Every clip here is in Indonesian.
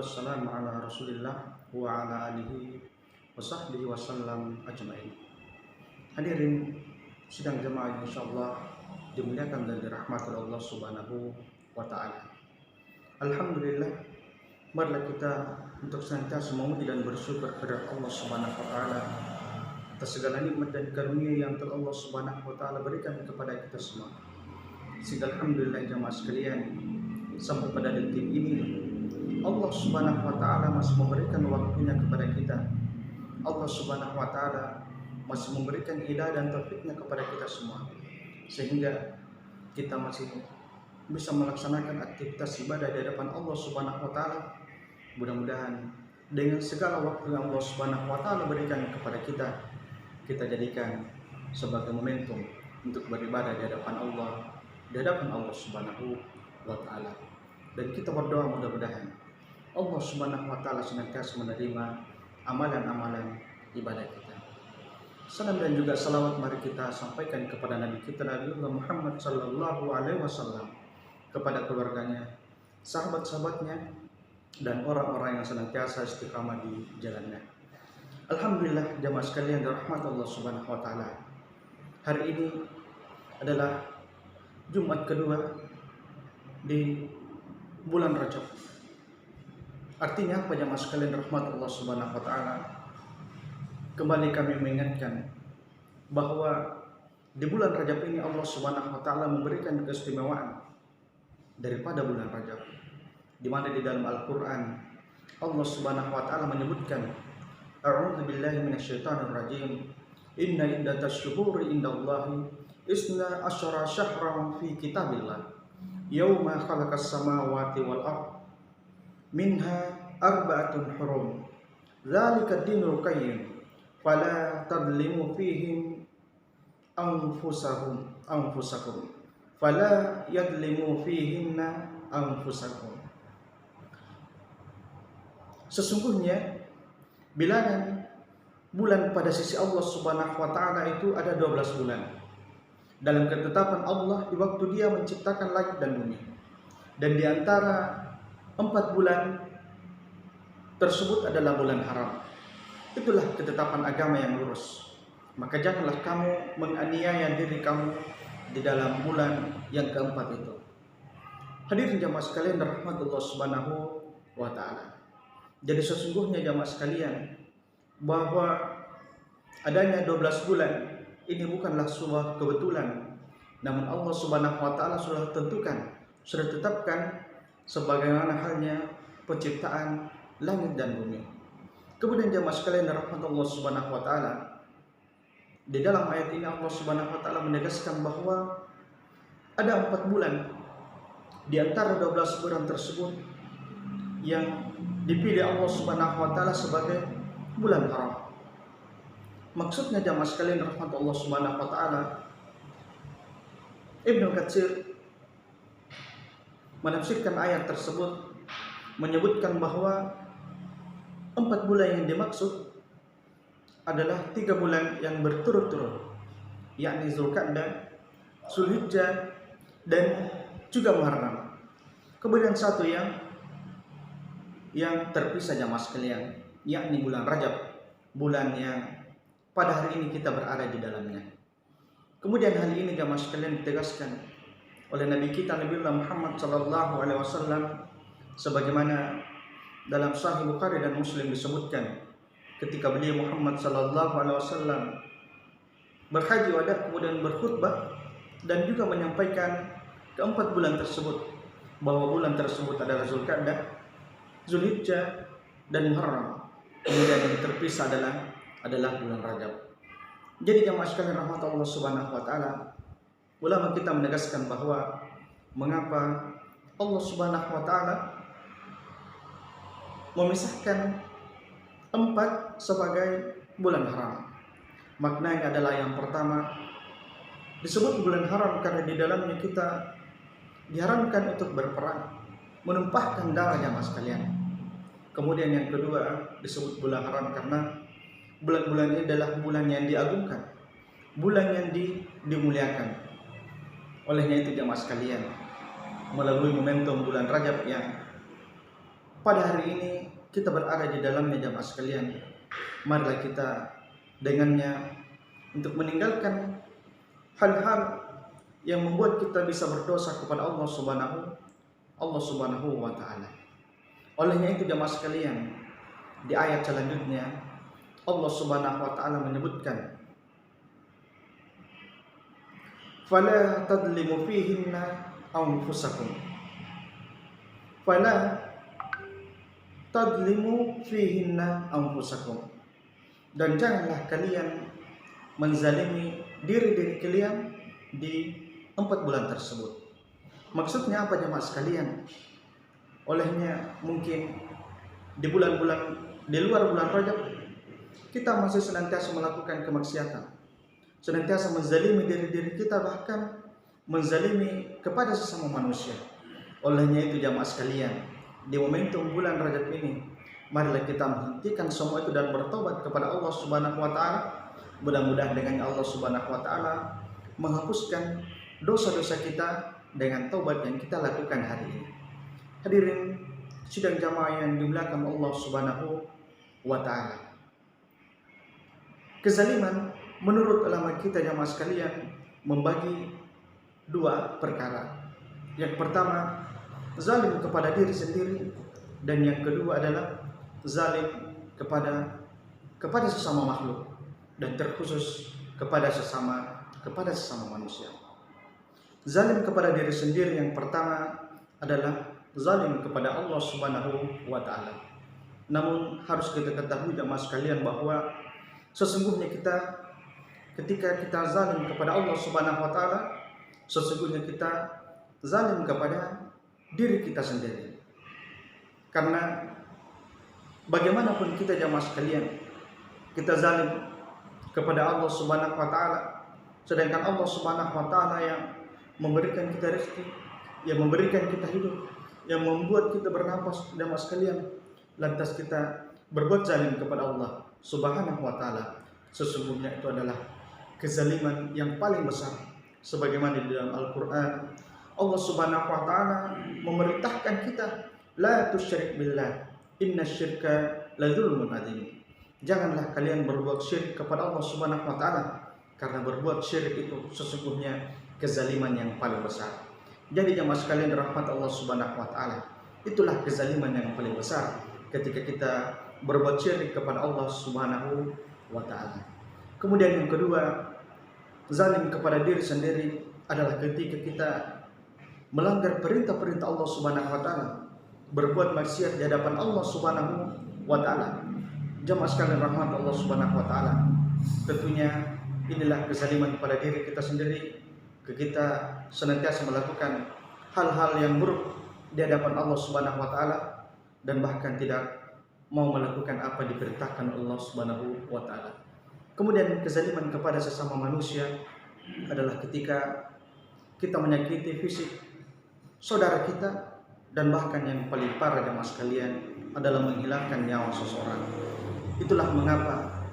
wassalamu ala Rasulillah wa ala alihi wa sahbihi wasallam ajma'in. Hadirin sidang jemaah insyaallah dimuliakan dan dirahmati Allah Subhanahu wa taala. Alhamdulillah, marilah kita untuk senantiasa memuji dan bersyukur kepada Allah Subhanahu wa taala atas segala nikmat dan karunia yang telah Allah Subhanahu wa taala berikan kepada kita semua. Sehingga alhamdulillah jemaah sekalian, sampai pada detik ini Allah Subhanahu wa taala masih memberikan waktunya kepada kita. Allah Subhanahu wa taala masih memberikan hidayah dan taufiknya kepada kita semua, sehingga kita masih bisa melaksanakan aktivitas ibadah di hadapan Allah Subhanahu wa taala. Mudah-mudahan dengan segala waktu yang Allah Subhanahu wa taala berikan kepada kita jadikan sebagai momentum untuk beribadah di hadapan Allah Subhanahu wa taala. Dan kita berdoa mudah-mudahan Allah Subhanahu wa taala senantiasa menerima amalan-amalan ibadah kita. Salam dan juga salawat mari kita sampaikan kepada Nabi kita Nabi Muhammad sallallahu alaihi wasallam, kepada keluarganya, sahabat-sahabatnya, dan orang-orang yang senantiasa istiqamah di jalannya. Alhamdulillah jamaah sekalian dirahmati Allah Subhanahu wa taala. Hari ini adalah Jumat kedua di bulan Rajab. Artinya apa jamaah sekalian rahmat Allah Subhanahu wa taala? Kembali kami mengingatkan bahwa di bulan Rajab ini Allah Subhanahu wa taala memberikan keistimewaan daripada bulan Rajab, di mana di dalam Al-Qur'an Allah Subhanahu wa taala menyebutkan a'udzu billahi minasyaitonir rajim, inna iddatasy syuhuri indallahi isna asyara syahran fi kitabillah yauma khalaqas samawati wal ardh minha arba'atun hurum dzalika dinul qayyim fala tadlimu fihim anfusakum fala yadlimu fihinna anfusakum. Sesungguhnya bilangan bulan pada sisi Allah Subhanahu wa taala itu ada 12 bulan dalam ketetapan Allah di waktu Dia menciptakan langit dan bumi. Dan di antara 4 bulan tersebut adalah bulan haram. Itulah ketetapan agama yang lurus. Maka janganlah kamu menganiaya diri kamu di dalam bulan yang keempat itu. Hadirin jamaah sekalian rahmatullah Subhanahu wa taala. Jadi sesungguhnya jamaah sekalian bahwa adanya 12 bulan ini bukanlah sebuah kebetulan, namun Allah Subhanahu wa taala sudah tentukan, sudah tetapkan sebagaimana halnya penciptaan langit dan bumi. Kemudian jemaah sekalian rahmat Allah Subhanahu wa taala, di dalam ayat ini Allah Subhanahu wa taala menegaskan bahwa ada 4 bulan di antara 12 bulan tersebut yang dipilih Allah Subhanahu wa taala sebagai bulan haram. Maksudnya jemaah sekalian rahmat Allah Subhanahu wa taala, Ibnu Katsir menafsirkan ayat tersebut menyebutkan bahwa 4 bulan yang dimaksud adalah 3 bulan yang berturut-turut, yakni Zulqa'dah, Zulhijjah, dan juga Muharram. Kemudian satu yang terpisah jamaah sekalian, yakni bulan Rajab, bulan yang pada hari ini kita berada di dalamnya. Kemudian hal ini jamaah sekalian ditegaskan oleh Nabi kita Nabi Muhammad sallallahu alaihi wasallam, sebagaimana dalam Sahih Bukhari dan Muslim disebutkan ketika beliau Muhammad sallallahu alaihi wasallam berhaji wada kemudian berkhutbah dan juga menyampaikan keempat bulan tersebut, bahwa bulan tersebut adalah Zulqa'dah, Zulhijjah, dan Muharram. Kemudian yang terpisah adalah bulan Rajab. Jadi jamaah sekalian rahmat Allah Subhanahu wa taala, ulama kita menegaskan bahwa mengapa Allah Subhanahu wa taala memisahkan 4 sebagai bulan haram. Maknanya adalah yang pertama, disebut bulan haram karena di dalamnya kita diharamkan untuk berperang, menumpahkan darah jamaah sekalian. Kemudian yang kedua disebut bulan haram karena bulan-bulan ini adalah bulan yang diagungkan, bulan yang dimuliakan. Olehnya itu jamaah sekalian, melalui momentum bulan Rajab yang pada hari ini kita berada di dalamnya jamaah sekalian. Marilah kita dengannya untuk meninggalkan hal-hal yang membuat kita bisa berdosa kepada Allah Subhanahu wa taala. Olehnya itu jamaah sekalian, di ayat selanjutnya Allah Subhanahu wa taala menyebutkan, "Fala tadlimu fihinna anfusakum." Fala tadlimu fihinna anfusakum. Dan janganlah kalian menzalimi diri-diri kalian di 4 bulan tersebut. Maksudnya apa jemaah sekalian? Olehnya mungkin di bulan-bulan di luar bulan Rajab kita masih senantiasa melakukan kemaksiatan, senantiasa menzalimi diri-diri kita, bahkan menzalimi kepada sesama manusia. Olehnya itu jamaah sekalian, di momentum bulan Rajab ini, marilah kita menghentikan semua itu dan bertobat kepada Allah Subhanahu wa taala. Mudah-mudahan dengan Allah Subhanahu wa taala menghapuskan dosa-dosa kita dengan taubat yang kita lakukan hari ini. Hadirin sidang jamaah yang dimuliakan Allah Subhanahu wa taala. Kezaliman menurut ulama kita jamaah sekalian membagi 2 perkara. Yang pertama, zalim kepada diri sendiri, dan yang kedua adalah zalim kepada sesama makhluk, dan terkhusus kepada sesama manusia. Zalim kepada diri sendiri yang pertama adalah zalim kepada Allah Subhanahu wa taala. Namun harus kita ketahui jemaah sekalian bahwa sesungguhnya ketika kita zalim kepada Allah Subhanahu wa taala, sesungguhnya kita zalim kepada diri kita sendiri. Karena bagaimanapun kita jemaah sekalian, kita zalim kepada Allah Subhanahu wa taala, sedangkan Allah Subhanahu wa taala yang memberikan kita rezeki, yang memberikan kita hidup, yang membuat kita bernapas jemaah sekalian, lantas kita berbuat zalim kepada Allah Subhanahu wa taala, sesungguhnya itu adalah kezaliman yang paling besar. Sebagaimana di dalam Al-Qur'an Allah Subhanahu wa taala memerintahkan kita, la tusyrik billah, innasyirka ladzulmun adzim. Janganlah kalian berbuat syirik kepada Allah Subhanahu wa taala, karena berbuat syirik itu sesungguhnya kezaliman yang paling besar. Jadi jemaah sekalian rahmat Allah Subhanahu wa taala, itulah kezaliman yang paling besar ketika kita berbuat syirik kepada Allah Subhanahu wa taala. Kemudian yang kedua, zalim kepada diri sendiri adalah ketika kita melanggar perintah-perintah Allah Subhanahu wa taala, berbuat maksiat di hadapan Allah Subhanahu wa taala. Jemaah sekalian rahmat Allah Subhanahu wa taala, tentunya inilah kezaliman pada diri kita sendiri. Kita senantiasa melakukan hal-hal yang buruk di hadapan Allah Subhanahu wa taala dan bahkan tidak mau melakukan apa yang diperintahkan Allah Subhanahu wa taala. Kemudian kezaliman kepada sesama manusia adalah ketika kita menyakiti fisik saudara kita, dan bahkan yang paling parah jemaah sekalian adalah menghilangkan nyawa seseorang. Itulah mengapa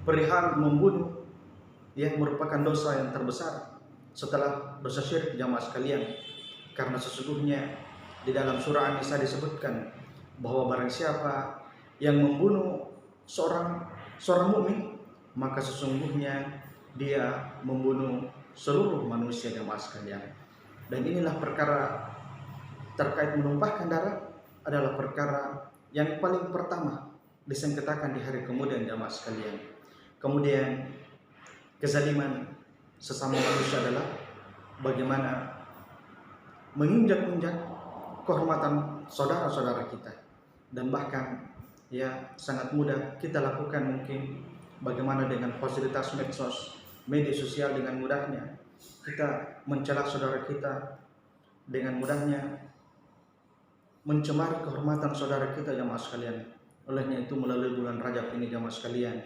perihal membunuh yang merupakan dosa yang terbesar setelah dosa syirik jamaah sekalian, karena sesungguhnya di dalam surah An-Nisa disebutkan bahwa barang siapa yang membunuh seorang mukmin, maka sesungguhnya dia membunuh seluruh manusia jamaah sekalian. Dan inilah perkara terkait menumpahkan darah adalah perkara yang paling pertama disengketakan di hari kemudian jamaah sekalian. Kemudian kezaliman sesama manusia adalah bagaimana menginjak-injak kehormatan saudara-saudara kita, dan bahkan ya sangat mudah kita lakukan. Mungkin bagaimana dengan fasilitas media sosial, dengan mudahnya kita mencela saudara kita, dengan mudahnya mencemari kehormatan saudara kita jamaah sekalian. Olehnya itu melalui bulan Rajab ini jamaah sekalian,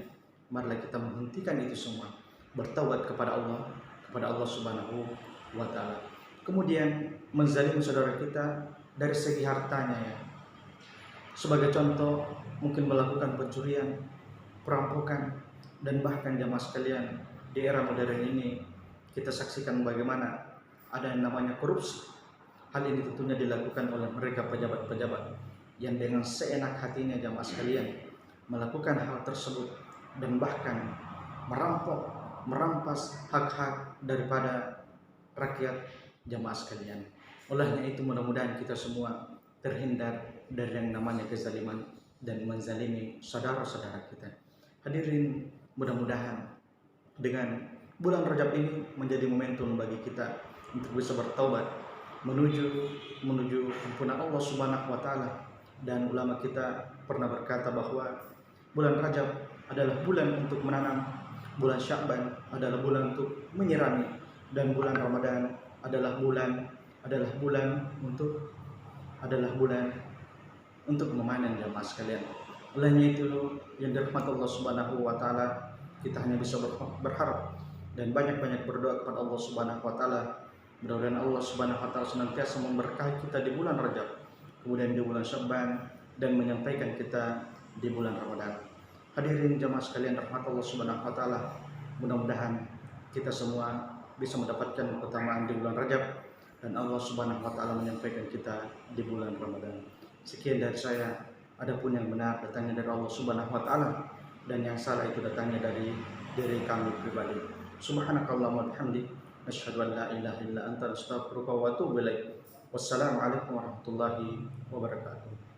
marilah kita menghentikan itu semua, bertaubat kepada Allah Subhanahu wa taala. Kemudian menzalimi saudara kita dari segi hartanya ya. Sebagai contoh, mungkin melakukan pencurian, perampokan, dan bahkan jamaah sekalian di era modern ini kita saksikan bagaimana ada yang namanya korupsi. Hal ini tentunya dilakukan oleh mereka pejabat-pejabat. yang dengan seenak hatinya jamaah sekalian melakukan hal tersebut dan bahkan merampas hak-hak daripada rakyat jamaah sekalian. Olehnya itu mudah-mudahan kita semua terhindar dari yang namanya kezaliman dan menzalimi saudara-saudara kita. Hadirin, mudah-mudahan dengan bulan Rajab ini menjadi momentum bagi kita untuk bisa bertaubat menuju ampunan Allah Subhanahu wa taala. Dan ulama kita pernah berkata bahwa bulan Rajab adalah bulan untuk menanam, bulan Sya'ban adalah bulan untuk menyirami, dan bulan Ramadan adalah bulan untuk memanen jamaah sekalian. Olehnya itu yang dirahmati Allah Subhanahu wa taala, kita hanya bisa berharap dan banyak-banyak berdoa kepada Allah Subhanahu wa taala. Mudah-mudahan Allah Subhanahu wa taala senantiasa memberkahi kita di bulan Rajab, kemudian di bulan Sya'ban, dan menyampaikan kita di bulan Ramadan. Hadirin jamaah sekalian rahmat Allah Subhanahu wa taala, mudah-mudahan kita semua bisa mendapatkan keutamaan di bulan Rajab dan Allah Subhanahu wa taala menyampaikan kita di bulan Ramadan. Sekian dari saya. Adapun yang benar datangnya dari Allah Subhanahu wa taala dan yang salah itu datangnya dari diri kami pribadi. Subhanakallahumma wa bihamdik, asyhadu an la ilaha illa anta, astaghfiruka wa atubu ilaik. Wassalamualaikum warahmatullahi wabarakatuh.